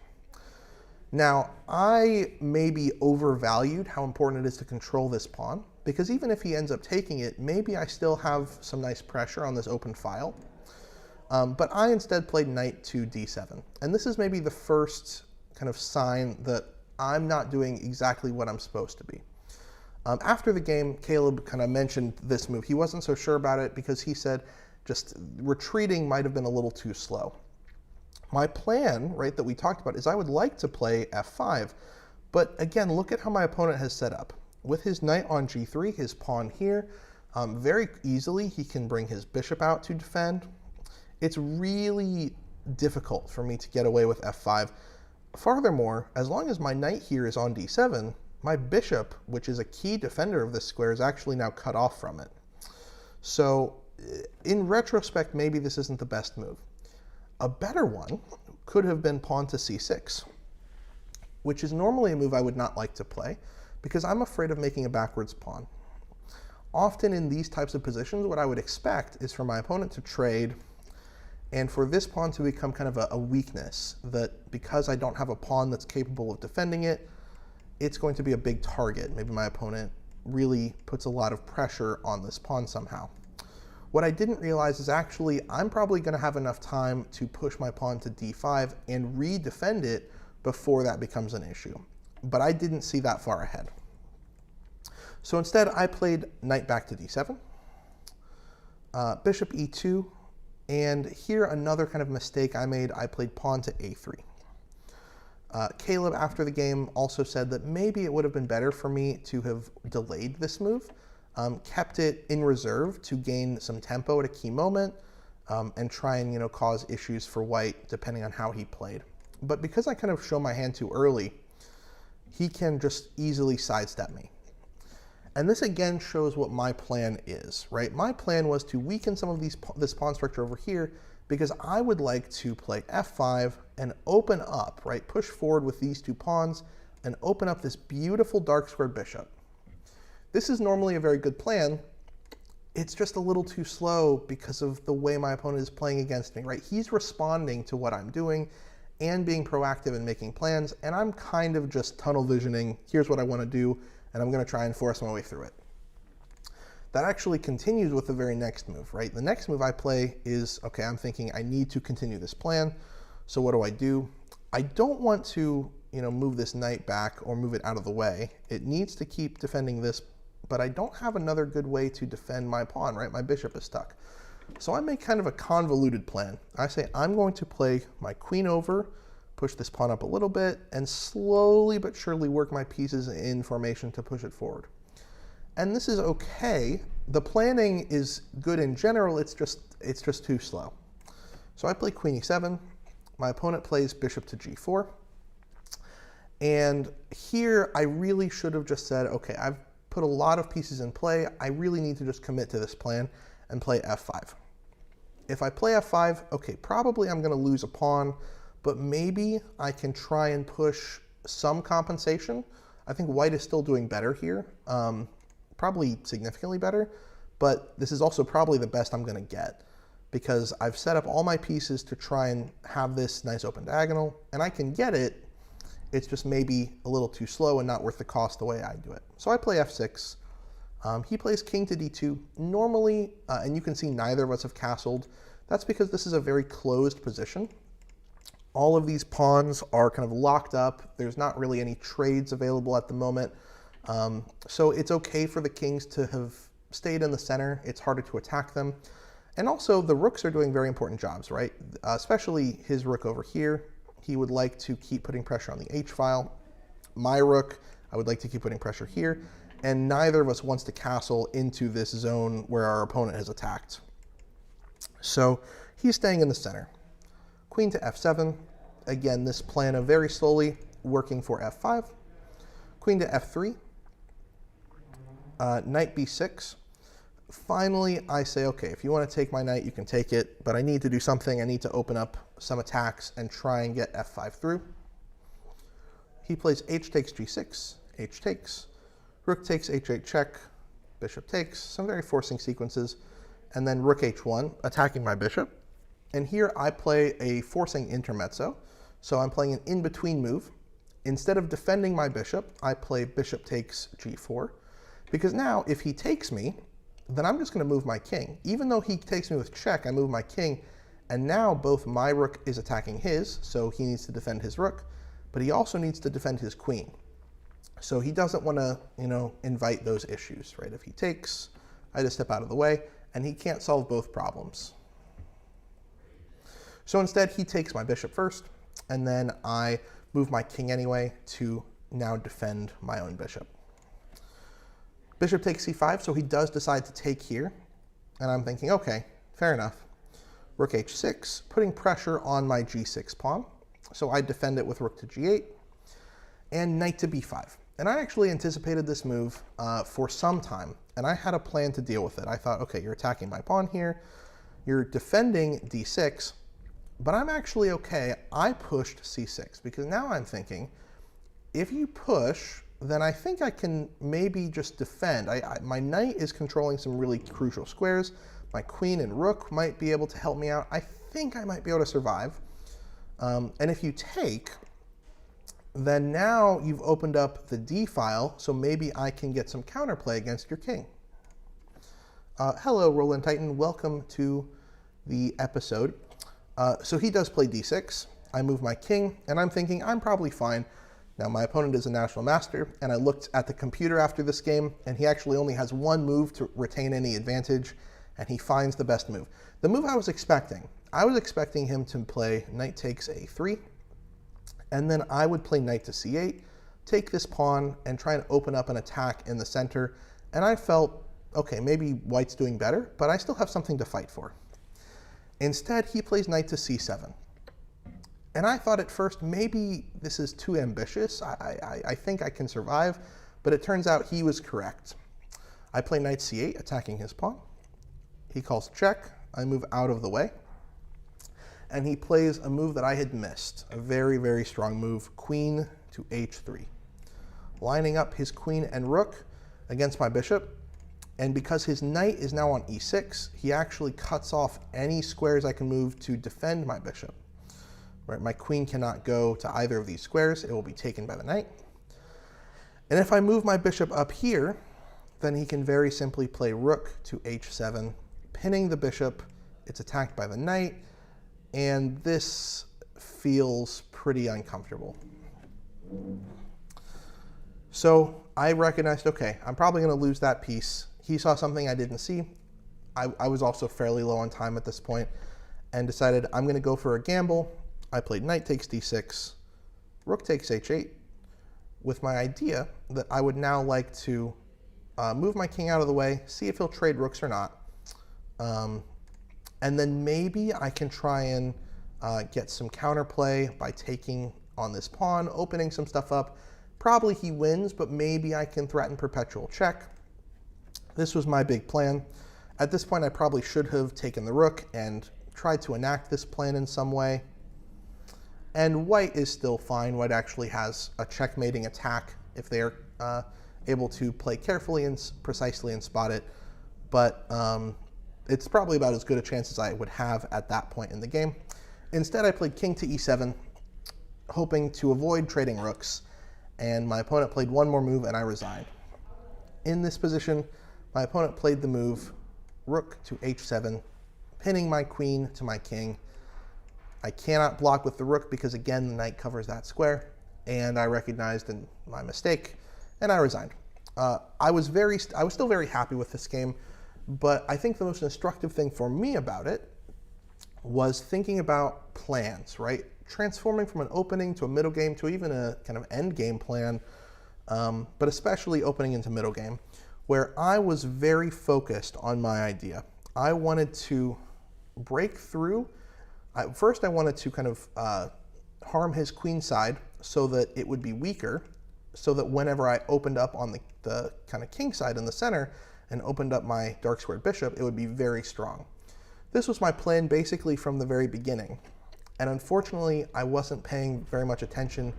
Now, I maybe overvalued how important it is to control this pawn, because even if he ends up taking it, maybe I still have some nice pressure on this open file. But I instead played knight to D7. And this is maybe the first kind of sign that I'm not doing exactly what I'm supposed to be. After the game, Caleb kind of mentioned this move. He wasn't so sure about it because he said just retreating might have been a little too slow. My plan, right, that we talked about is I would like to play F5, but again, look at how my opponent has set up. With his knight on G3, his pawn here, very easily he can bring his bishop out to defend. It's really difficult for me to get away with F5. Furthermore, as long as my knight here is on D7, my bishop, which is a key defender of this square, is actually now cut off from it. So in retrospect, maybe this isn't the best move. A better one could have been pawn to C6, which is normally a move I would not like to play because I'm afraid of making a backwards pawn. Often in these types of positions, what I would expect is for my opponent to trade and for this pawn to become kind of a weakness, that because I don't have a pawn that's capable of defending it, it's going to be a big target. Maybe my opponent really puts a lot of pressure on this pawn somehow. What I didn't realize is actually I'm probably going to have enough time to push my pawn to D5 and re-defend it before that becomes an issue. But I didn't see that far ahead. So instead I played knight back to D7, bishop E2, and here another kind of mistake I made, I played pawn to A3. Caleb after the game also said that maybe it would have been better for me to have delayed this move, kept it in reserve to gain some tempo at a key moment, and try and cause issues for white depending on how he played. But because I kind of show my hand too early, he can just easily sidestep me. And this again shows what my plan is, right? My plan was to weaken some of this pawn structure over here because I would like to play F5 and open up, right? Push forward with these two pawns and open up this beautiful dark squared bishop. This is normally a very good plan. It's just a little too slow because of the way my opponent is playing against me, right? He's responding to what I'm doing and being proactive in making plans, and I'm kind of just tunnel visioning, here's what I want to do, and I'm going to try and force my way through it. That actually continues with the very next move, right? The next move I play is, okay, I'm thinking I need to continue this plan, so what do? I don't want to, move this knight back or move it out of the way. It needs to keep defending this, but I don't have another good way to defend my pawn, right? My bishop is stuck. So I make kind of a convoluted plan. I say I'm going to play my queen over, push this pawn up a little bit, and slowly but surely work my pieces in formation to push it forward. And this is okay. The planning is good in general, it's just too slow. So I play queen e7, my opponent plays bishop to g4, and here I really should have just said, okay, I've put a lot of pieces in play, I really need to just commit to this plan and play f5. If I play f5, okay, probably I'm going to lose a pawn, but maybe I can try and push some compensation. I think white is still doing better here, probably significantly better, but this is also probably the best I'm going to get because I've set up all my pieces to try and have this nice open diagonal, and I can get it. It's just maybe a little too slow and not worth the cost the way I do it. So I play f6. He plays king to d2. Normally, and you can see neither of us have castled. That's because this is a very closed position. All of these pawns are kind of locked up. There's not really any trades available at the moment. So it's okay for the kings to have stayed in the center. It's harder to attack them. And also the rooks are doing very important jobs, right? Especially his rook over here. He would like to keep putting pressure on the H file. My rook, I would like to keep putting pressure here. And neither of us wants to castle into this zone where our opponent has attacked. So he's staying in the center. Queen to f7. Again, this plan of very slowly working for f5. Queen to f3. Knight b6. Finally, I say, okay, if you want to take my knight, you can take it, but I need to do something. I need to open up some attacks and try and get f5 through. He plays h takes g6, h takes, rook takes h8 check, bishop takes, some very forcing sequences, and then rook h1, attacking my bishop. And here I play a forcing intermezzo, so I'm playing an in-between move. Instead of defending my bishop, I play bishop takes g4, because now if he takes me, then I'm just going to move my king. Even though he takes me with check, I move my king, and now both my rook is attacking his, so he needs to defend his rook, but he also needs to defend his queen. So he doesn't want to, invite those issues, right? If he takes, I just step out of the way, and he can't solve both problems. So instead, he takes my bishop first, and then I move my king anyway to now defend my own bishop. Bishop takes c5, so he does decide to take here. And I'm thinking, okay, fair enough. Rook h6, putting pressure on my g6 pawn. So I defend it with rook to g8, and knight to b5. And I actually anticipated this move for some time, and I had a plan to deal with it. I thought, okay, you're attacking my pawn here. You're defending d6, but I'm actually okay. I pushed c6, because now I'm thinking, if you push, then I think I can maybe just defend. My knight is controlling some really crucial squares. My queen and rook might be able to help me out. I think I might be able to survive. And if you take, then now you've opened up the d file, so maybe I can get some counterplay against your king. Hello, Roland Titan. Welcome to the episode. So he does play d6. I move my king, and I'm thinking I'm probably fine. Now, my opponent is a national master, and I looked at the computer after this game, and he actually only has one move to retain any advantage, and he finds the best move. The move I was expecting him to play knight takes a3, and then I would play knight to c8, take this pawn, and try and open up an attack in the center, and I felt, okay, maybe white's doing better, but I still have something to fight for. Instead, he plays knight to c7. And I thought at first, maybe this is too ambitious. I think I can survive, but it turns out he was correct. I play knight c8, attacking his pawn. He calls check. I move out of the way. And he plays a move that I had missed, a very, very strong move, queen to h3. Lining up his queen and rook against my bishop. And because his knight is now on e6, he actually cuts off any squares I can move to defend my bishop. Right, my queen cannot go to either of these squares. It will be taken by the knight. And if I move my bishop up here, then he can very simply play rook to h7, pinning the bishop. It's attacked by the knight, and this feels pretty uncomfortable. So I recognized, okay, I'm probably going to lose that piece. He saw something I didn't see. I was also fairly low on time at this point, and decided I'm going to go for a gamble. I played knight takes d6, rook takes h8, with my idea that I would now like to move my king out of the way, see if he'll trade rooks or not, and then maybe I can try and get some counterplay by taking on this pawn, opening some stuff up. Probably he wins, but maybe I can threaten perpetual check. This was my big plan. At this point, I probably should have taken the rook and tried to enact this plan in some way. And white is still fine. White actually has a checkmating attack if they're able to play carefully and precisely and spot it. But it's probably about as good a chance as I would have at that point in the game. Instead, I played king to e7, hoping to avoid trading rooks. And my opponent played one more move, and I resigned. In this position, my opponent played the move rook to h7, pinning my queen to my king. I cannot block with the rook because, again, the knight covers that square, and I recognized my mistake, and I resigned. I was still very happy with this game, but I think the most instructive thing for me about it was thinking about plans, right? Transforming from an opening to a middle game to even a kind of end game plan, but especially opening into middle game, where I was very focused on my idea. I wanted to break through. First, I wanted to kind of harm his queen side so that it would be weaker, so that whenever I opened up on the kind of king side in the center and opened up my dark squared bishop, it would be very strong. This was my plan basically from the very beginning. And unfortunately, I wasn't paying very much attention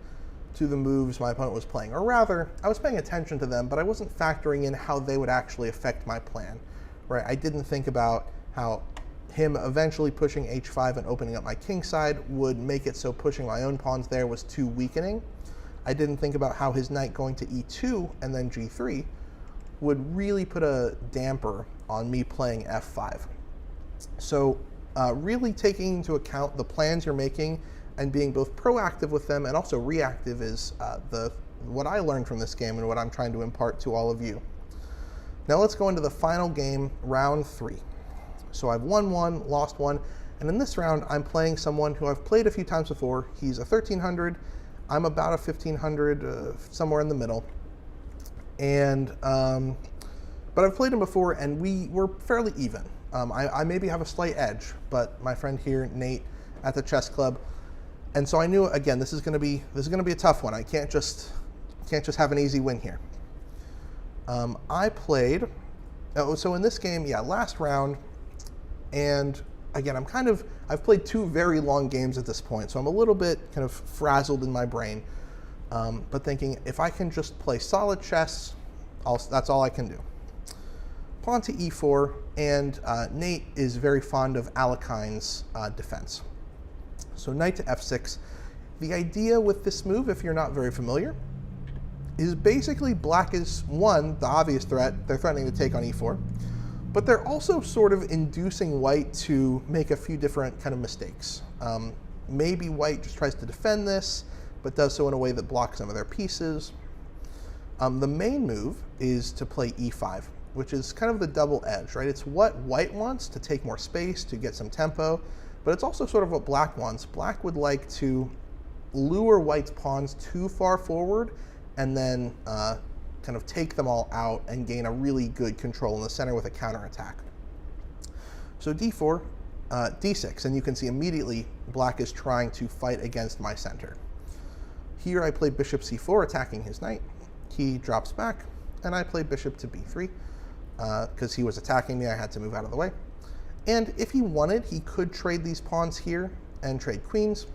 to the moves my opponent was playing. Or rather, I was paying attention to them, but I wasn't factoring in how they would actually affect my plan. Right? I didn't think about how him eventually pushing h5 and opening up my king side would make it so pushing my own pawns there was too weakening. I didn't think about how his knight going to e2 and then g3 would really put a damper on me playing f5. So really taking into account the plans you're making and being both proactive with them and also reactive is what I learned from this game and what I'm trying to impart to all of you. Now let's go into the final game, round 3. So I've won one, lost one, and in this round I'm playing someone who I've played a few times before. He's a 1300, I'm about a 1500, somewhere in the middle. And but I've played him before and we were fairly even. I maybe have a slight edge, but my friend here, Nate, at the chess club, and so I knew again this is going to be a tough one. I can't just have an easy win here. I played so in this game, yeah, last round, and again I've played 2 very long games at this point, so I'm a little bit kind of frazzled in my brain, but thinking if I can just play solid chess, that's all I can do. Pawn to e4, and Nate is very fond of Alekhine's defense. So knight to f6. The idea with this move, if you're not very familiar, is basically black is, one, the obvious threat. They're threatening to take on e4, but they're also sort of inducing white to make a few different kind of mistakes. Maybe white just tries to defend this, but does so in a way that blocks some of their pieces. The main move is to play e5, which is kind of the double edge, right? It's what white wants to take more space, to get some tempo, but it's also sort of what black wants. Black would like to lure white's pawns too far forward and then kind of take them all out and gain a really good control in the center with a counterattack. So d4, d6, and you can see immediately black is trying to fight against my center. Here I play bishop c4, attacking his knight. He drops back, and I play bishop to b3. Because he was attacking me, I had to move out of the way. And if he wanted, he could trade these pawns here and trade queens.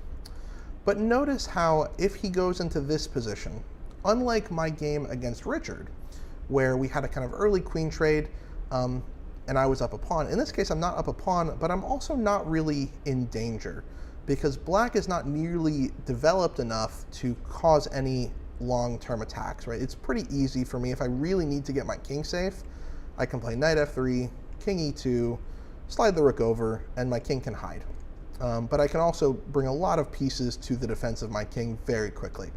But notice how if he goes into this position, unlike my game against Richard, where we had a kind of early queen trade and I was up a pawn, in this case I'm not up a pawn, but I'm also not really in danger because black is not nearly developed enough to cause any long-term attacks, right? It's pretty easy for me if I really need to get my king safe. I can play knight f3, king e2, slide the rook over, and my king can hide. But I can also bring a lot of pieces to the defense of my king very quickly.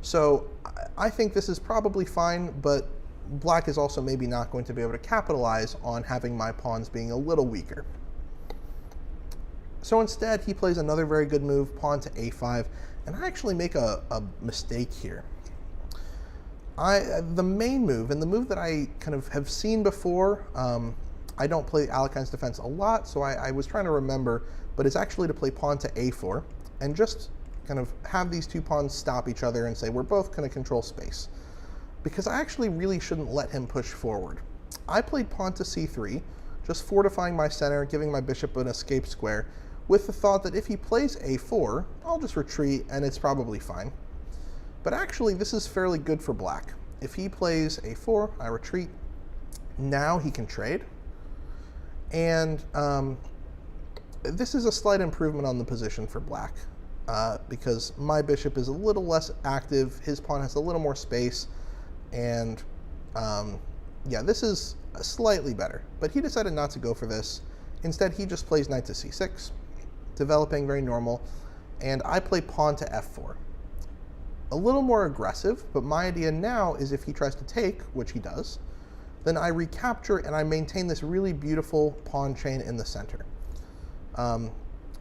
So I think this is probably fine, but black is also maybe not going to be able to capitalize on having my pawns being a little weaker. So instead, he plays another very good move, pawn to a5, and I actually make a mistake here. The main move, and the move that I kind of have seen before, I don't play Alekhine's defense a lot, so I was trying to remember, but it's actually to play pawn to a4, and just kind of have these 2 pawns stop each other and say, we're both going to control space. Because I actually really shouldn't let him push forward. I played pawn to c3, just fortifying my center, giving my bishop an escape square, with the thought that if he plays a4, I'll just retreat and it's probably fine. But actually, this is fairly good for black. If he plays a4, I retreat. Now he can trade. And this is a slight improvement on the position for black, because my bishop is a little less active, his pawn has a little more space, and yeah, this is slightly better. But he decided not to go for this. Instead, he just plays knight to c6, developing very normal, and I play pawn to f4. A little more aggressive, but my idea now is if he tries to take, which he does, then I recapture and I maintain this really beautiful pawn chain in the center.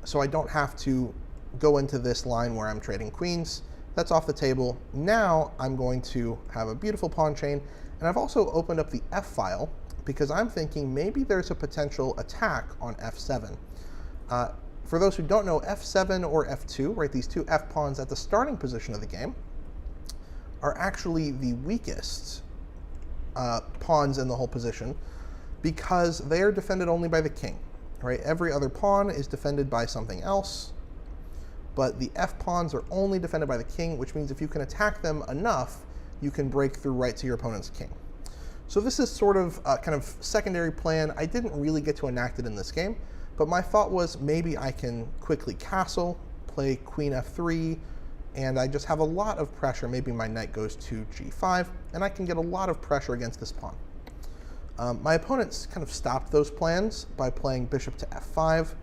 So I don't have to go into this line where I'm trading queens. That's off the table. Now I'm going to have a beautiful pawn chain, and I've also opened up the f file because I'm thinking maybe there's a potential attack on f7. For those who don't know, f7 or f2, right, these two f pawns at the starting position of the game, are actually the weakest pawns in the whole position because they are defended only by the king, right? Every other pawn is defended by something else, but the f pawns are only defended by the king, which means if you can attack them enough, you can break through right to your opponent's king. So this is sort of a kind of secondary plan. I didn't really get to enact it in this game, but my thought was maybe I can quickly castle, play queen f3, and I just have a lot of pressure. Maybe my knight goes to g5, and I can get a lot of pressure against this pawn. My opponents kind of stopped those plans by playing bishop to f5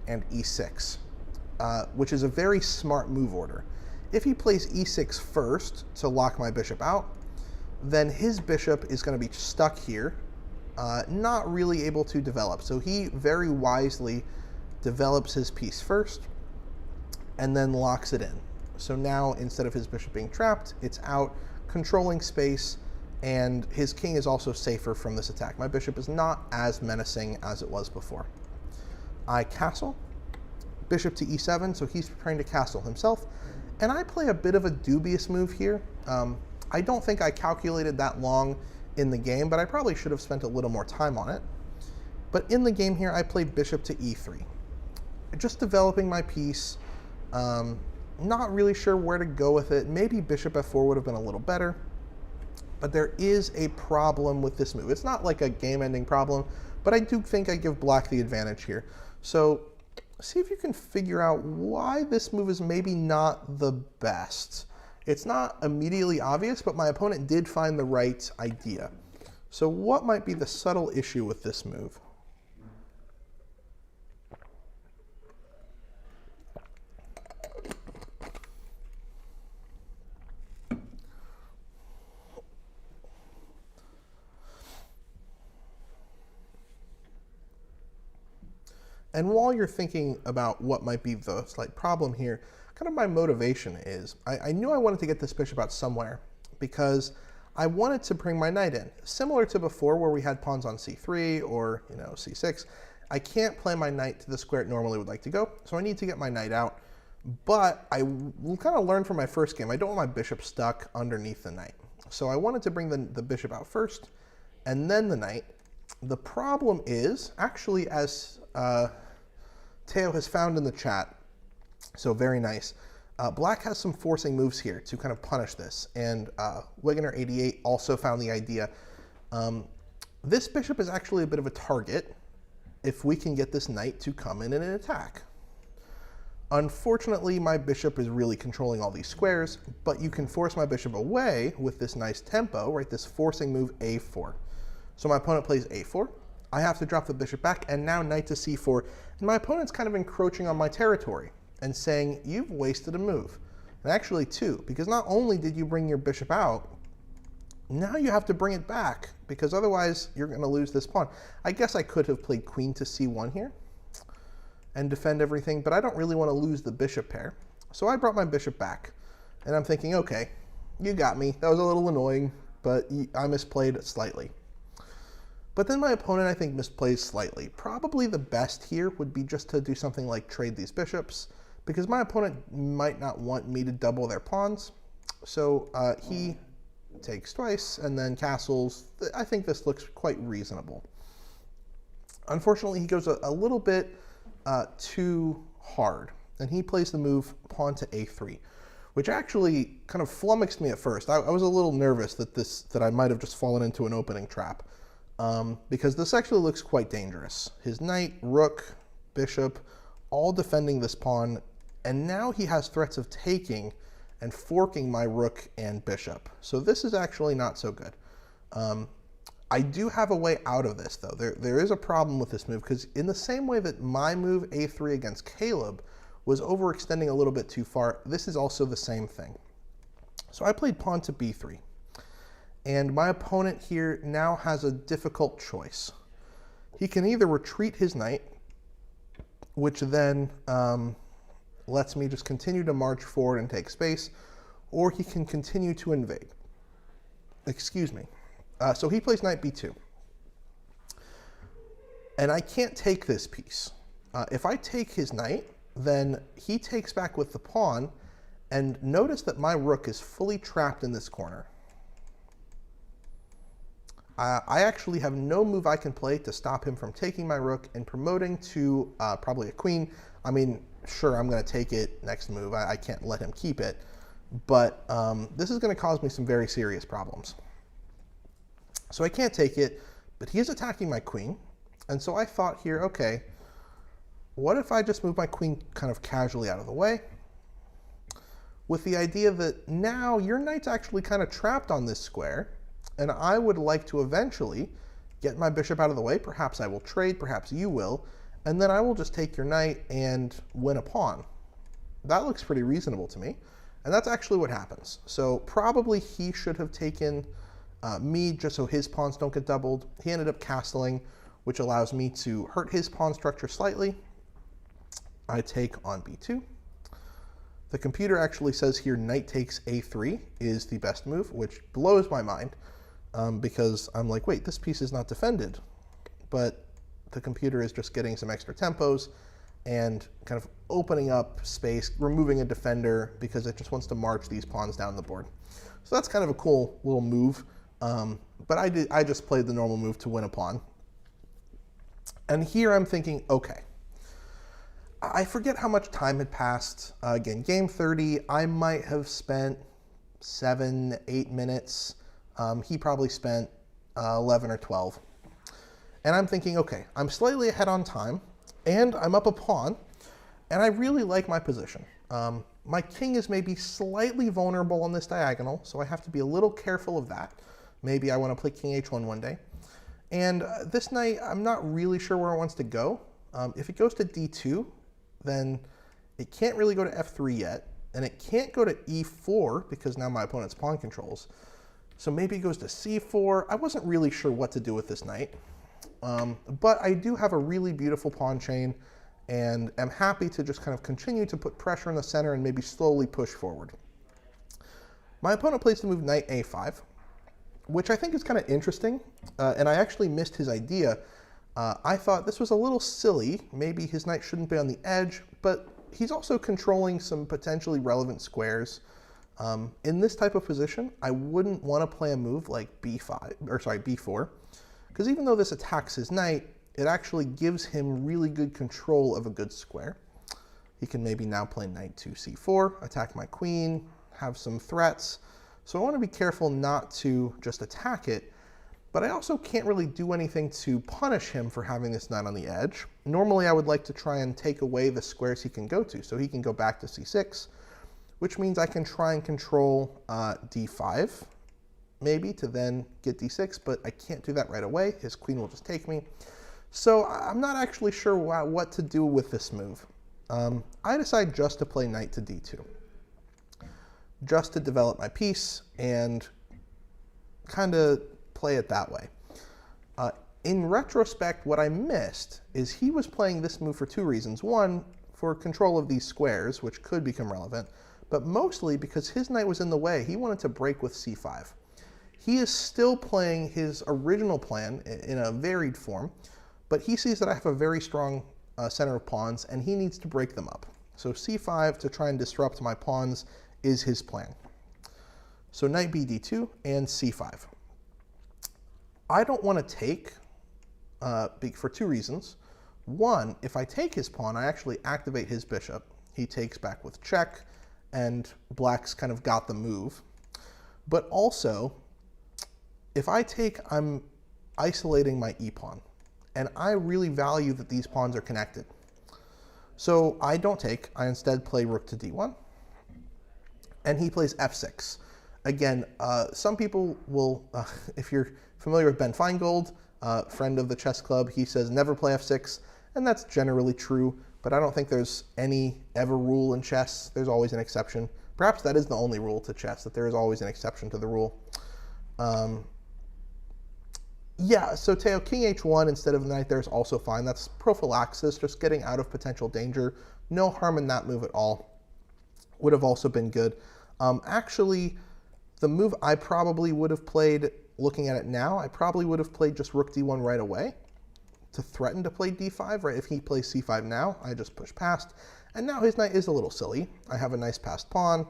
and e6, which is a very smart move order. If he plays e6 first to lock my bishop out, then his bishop is going to be stuck here, not really able to develop. So he very wisely develops his piece first and then locks it in. So now instead of his bishop being trapped, it's out, controlling space, and his king is also safer from this attack. My bishop is not as menacing as it was before. I castle, bishop to e7, so he's preparing to castle himself, and I play a bit of a dubious move here. I don't think I calculated that long in the game, but I probably should have spent a little more time on it. But in the game here, I played bishop to e3, just developing my piece, not really sure where to go with it. Maybe bishop f4 would have been a little better, but there is a problem with this move. It's not like a game-ending problem, but I do think I give black the advantage here. So see if you can figure out why this move is maybe not the best. It's not immediately obvious, but my opponent did find the right idea. So what might be the subtle issue with this move? And while you're thinking about what might be the slight problem here, kind of my motivation is, I knew I wanted to get this bishop out somewhere because I wanted to bring my knight in. Similar to before where we had pawns on c3 or c6, I can't play my knight to the square it normally would like to go, so I need to get my knight out. But I will kind of learn from my first game, I don't want my bishop stuck underneath the knight. So I wanted to bring the bishop out first and then the knight. The problem is, actually, as Teo has found in the chat, so very nice. Black has some forcing moves here to kind of punish this, and Wegener88 also found the idea. This bishop is actually a bit of a target if we can get this knight to come in and attack. Unfortunately, my bishop is really controlling all these squares, but you can force my bishop away with this nice tempo, right? This forcing move a4. So my opponent plays a4. I have to drop the bishop back, and now knight to c4. And my opponent's kind of encroaching on my territory and saying, you've wasted a move. And actually two, because not only did you bring your bishop out, now you have to bring it back, because otherwise you're going to lose this pawn. I guess I could have played queen to c1 here and defend everything, but I don't really want to lose the bishop pair. So I brought my bishop back, and I'm thinking, okay, you got me. That was a little annoying, but I misplayed slightly. But then my opponent, I think, misplays slightly. Probably the best here would be just to do something like trade these bishops, because my opponent might not want me to double their pawns. So he takes twice and then castles. I think this looks quite reasonable. Unfortunately, he goes a little bit too hard, and he plays the move pawn to a3, which actually kind of flummoxed me at first. I was a little nervous that I might have just fallen into an opening trap, because this actually looks quite dangerous. His knight, rook, bishop, all defending this pawn, and now he has threats of taking and forking my rook and bishop. So this is actually not so good. I do have a way out of this, though. There is a problem with this move, because in the same way that my move a3 against Caleb was overextending a little bit too far, this is also the same thing. So I played pawn to b3, and my opponent here now has a difficult choice. He can either retreat his knight, which then lets me just continue to march forward and take space, or he can continue to invade. Excuse me. So he plays knight b2. And I can't take this piece. If I take his knight, then he takes back with the pawn, and notice that my rook is fully trapped in this corner. I actually have no move I can play to stop him from taking my rook and promoting to probably a queen. I mean, sure, I'm going to take it next move. I can't let him keep it. But this is going to cause me some very serious problems. So I can't take it, but he is attacking my queen. And so I thought here, okay, what if I just move my queen kind of casually out of the way, with the idea that now your knight's actually kind of trapped on this square, and I would like to eventually get my bishop out of the way. Perhaps I will trade, perhaps you will, and then I will just take your knight and win a pawn. That looks pretty reasonable to me, and that's actually what happens. So probably he should have taken me just so his pawns don't get doubled. He ended up castling, which allows me to hurt his pawn structure slightly. I take on b2. The computer actually says here knight takes a3 is the best move, which blows my mind, because I'm like, wait, this piece is not defended. But the computer is just getting some extra tempos and kind of opening up space, removing a defender because it just wants to march these pawns down the board. So that's kind of a cool little move. But I just played the normal move to win a pawn. And here I'm thinking, okay, I forget how much time had passed. Again, game 30, I might have spent 7, 8 minutes. He probably spent 11 or 12. And I'm thinking, okay, I'm slightly ahead on time, and I'm up a pawn, and I really like my position. My king is maybe slightly vulnerable on this diagonal, so I have to be a little careful of that. Maybe I want to play king h1 one day. And this knight, I'm not really sure where it wants to go. If it goes to d2, then it can't really go to f3 yet, and it can't go to e4 because now my opponent's pawn controls. So maybe it goes to c4. I wasn't really sure what to do with this knight, but I do have a really beautiful pawn chain, and am happy to just kind of continue to put pressure in the center and maybe slowly push forward. My opponent plays the move knight a5, which I think is kind of interesting, and I actually missed his idea. I thought this was a little silly. Maybe his knight shouldn't be on the edge, but he's also controlling some potentially relevant squares. In this type of position, I wouldn't want to play a move like b4, because even though this attacks his knight, it actually gives him really good control of a good square. He can maybe now play knight to c4, attack my queen, have some threats. So I want to be careful not to just attack it, but I also can't really do anything to punish him for having this knight on the edge. Normally I would like to try and take away the squares he can go to, so he can go back to c6, which means I can try and control d5, maybe, to then get d6, but I can't do that right away. His queen will just take me. So I'm not actually sure what to do with this move. I decide just to play knight to d2, just to develop my piece and kind of play it that way. In retrospect, what I missed is he was playing this move for two reasons. One, for control of these squares, which could become relevant, but mostly because his knight was in the way. He wanted to break with c5. He is still playing his original plan in a varied form, but he sees that I have a very strong center of pawns, and he needs to break them up. So c5 to try and disrupt my pawns is his plan. So knight b d2 and c5. I don't want to take for two reasons. One, if I take his pawn, I actually activate his bishop. He takes back with check, and black's kind of got the move. But also, if I take, I'm isolating my e-pawn, and I really value that these pawns are connected. So I don't take, I instead play rook to d1, and he plays f6. Again, some people will, if you're familiar with Ben Feingold, friend of the chess club, he says never play f6, and that's generally true, but I don't think there's any ever rule in chess. There's always an exception. Perhaps that is the only rule to chess, that there is always an exception to the rule. Yeah, so Teo, king h1 instead of knight there is also fine. That's prophylaxis, just getting out of potential danger. No harm in that move at all. Would have also been good. Actually, the move I probably would have played, looking at it now, I probably would have played just rook d1 right away to threaten to play d5, right? If he plays c5 now, I just push past. And now his knight is a little silly. I have a nice passed pawn,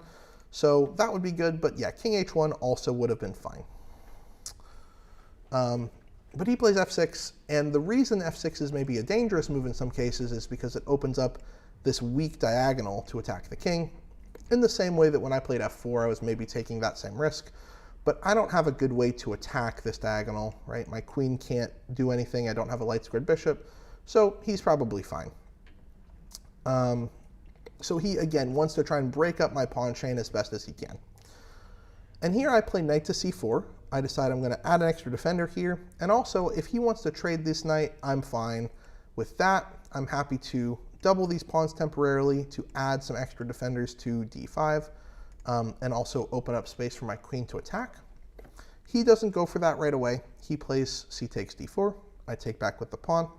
so that would be good. But yeah, king h1 also would have been fine. But he plays f6, and the reason f6 is maybe a dangerous move in some cases is because it opens up this weak diagonal to attack the king, in the same way that when I played f4, I was maybe taking that same risk. But I don't have a good way to attack this diagonal, right? My queen can't do anything. I don't have a light squared bishop, so he's probably fine. So he, again, wants to try and break up my pawn chain as best as he can. And here I play knight to c4. I decide I'm going to add an extra defender here. And also, if he wants to trade this knight, I'm fine with that. I'm happy to double these pawns temporarily to add some extra defenders to d5, and also open up space for my queen to attack. He doesn't go for that right away. He plays c takes d4. I take back with the pawn.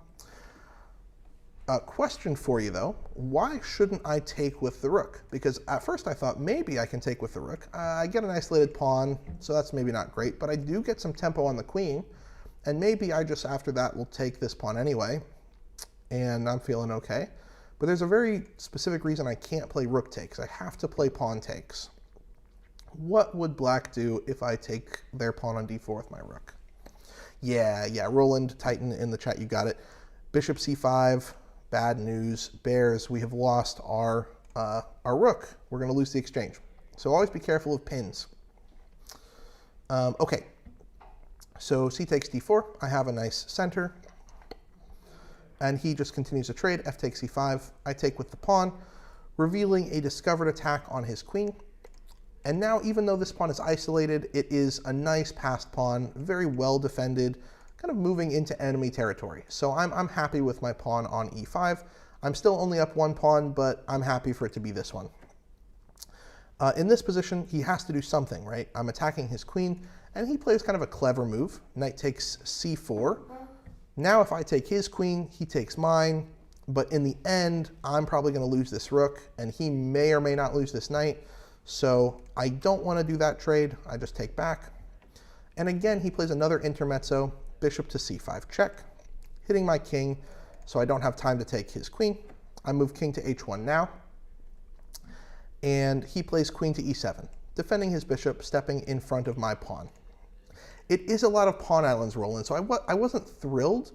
Question for you, though. Why shouldn't I take with the rook? Because at first I thought maybe I can take with the rook. I get an isolated pawn, so that's maybe not great, but I do get some tempo on the queen, and maybe I just after that will take this pawn anyway, and I'm feeling okay. But there's a very specific reason I can't play rook takes. I have to play pawn takes. What would black do if I take their pawn on d4 with my rook? Yeah, Roland, Titan in the chat, you got it. Bishop c5. Bad news, bears, we have lost our rook. We're going to lose the exchange. So always be careful of pins. Okay, so c takes d4. I have a nice center. And he just continues to trade. F takes c5. I take with the pawn, revealing a discovered attack on his queen. And now, even though this pawn is isolated, it is a nice passed pawn, very well defended, kind of moving into enemy territory. So I'm happy with my pawn on e5. I'm still only up one pawn, but I'm happy for it to be this one. In this position, he has to do something, right? I'm attacking his queen, and he plays kind of a clever move. Knight takes c4. Now if I take his queen, he takes mine, but in the end, I'm probably going to lose this rook, and he may or may not lose this knight. So I don't want to do that trade. I just take back. And again, he plays another intermezzo. Bishop to c5 check, hitting my king, so I don't have time to take his queen. I move king to h1 now, and he plays queen to e7, defending his bishop, stepping in front of my pawn. It is a lot of pawn islands rolling, so I wasn't thrilled,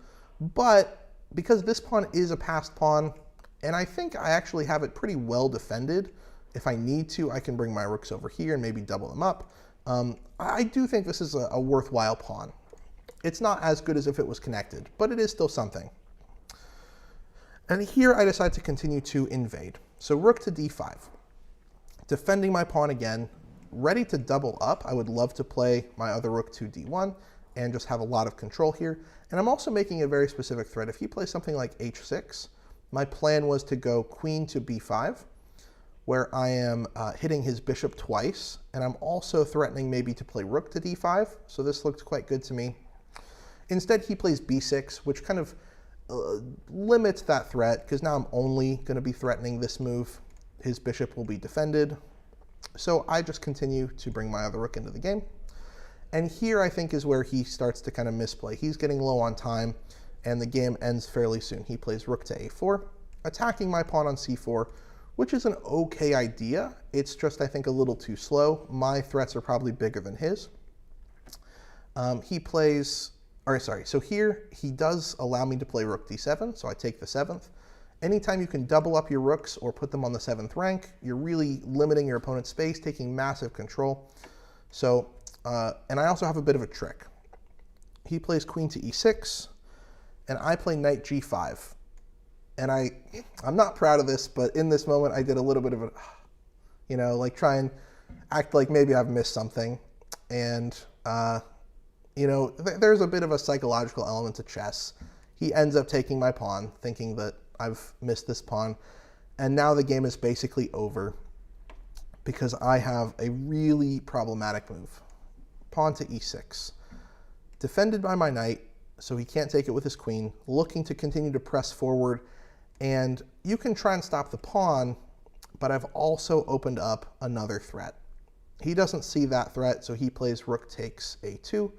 but because this pawn is a passed pawn, and I think I actually have it pretty well defended, if I need to, I can bring my rooks over here and maybe double them up. I do think this is a worthwhile pawn. It's not as good as if it was connected, but it is still something. And here I decide to continue to invade. So rook to d5, defending my pawn again, ready to double up. I would love to play my other rook to d1 and just have a lot of control here. And I'm also making a very specific threat. If he plays something like h6, my plan was to go queen to b5, where I am hitting his bishop twice, and I'm also threatening maybe to play rook to d5, so this looked quite good to me. Instead, he plays b6, which kind of limits that threat, because now I'm only going to be threatening this move. His bishop will be defended. So I just continue to bring my other rook into the game. And here I think is where he starts to kind of misplay. He's getting low on time, and the game ends fairly soon. He plays rook to a4, attacking my pawn on c4, which is an okay idea. It's just, I think, a little too slow. My threats are probably bigger than his. He plays Or sorry, so here he does allow me to play rook d7, so I take the 7th. Anytime you can double up your rooks or put them on the 7th rank, you're really limiting your opponent's space, taking massive control. So, and I also have a bit of a trick. He plays queen to e6, and I play knight g5. And I'm not proud of this, but in this moment I did a little bit of a, you know, like try and act like maybe I've missed something. And, you know, there's a bit of a psychological element to chess. He ends up taking my pawn, thinking that I've missed this pawn. And now the game is basically over because I have a really problematic move. Pawn to e6. Defended by my knight, so he can't take it with his queen, looking to continue to press forward. And you can try and stop the pawn, but I've also opened up another threat. He doesn't see that threat, so he plays rook takes a2,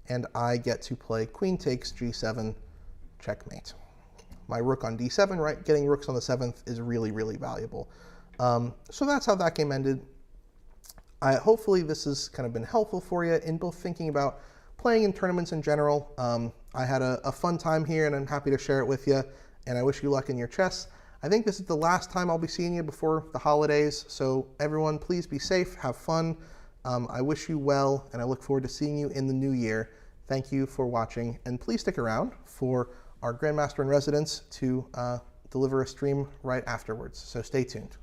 and I get to play queen takes g7, checkmate. My rook on d7, right? Getting rooks on the 7th is really, really valuable. So that's how that game ended. Hopefully this has kind of been helpful for you in both thinking about playing in tournaments in general. I had a fun time here, and I'm happy to share it with you, and I wish you luck in your chess. I think this is the last time I'll be seeing you before the holidays, so everyone please be safe, have fun. I wish you well, and I look forward to seeing you in the new year. Thank you for watching, and please stick around for our Grandmaster in Residence to deliver a stream right afterwards, so stay tuned.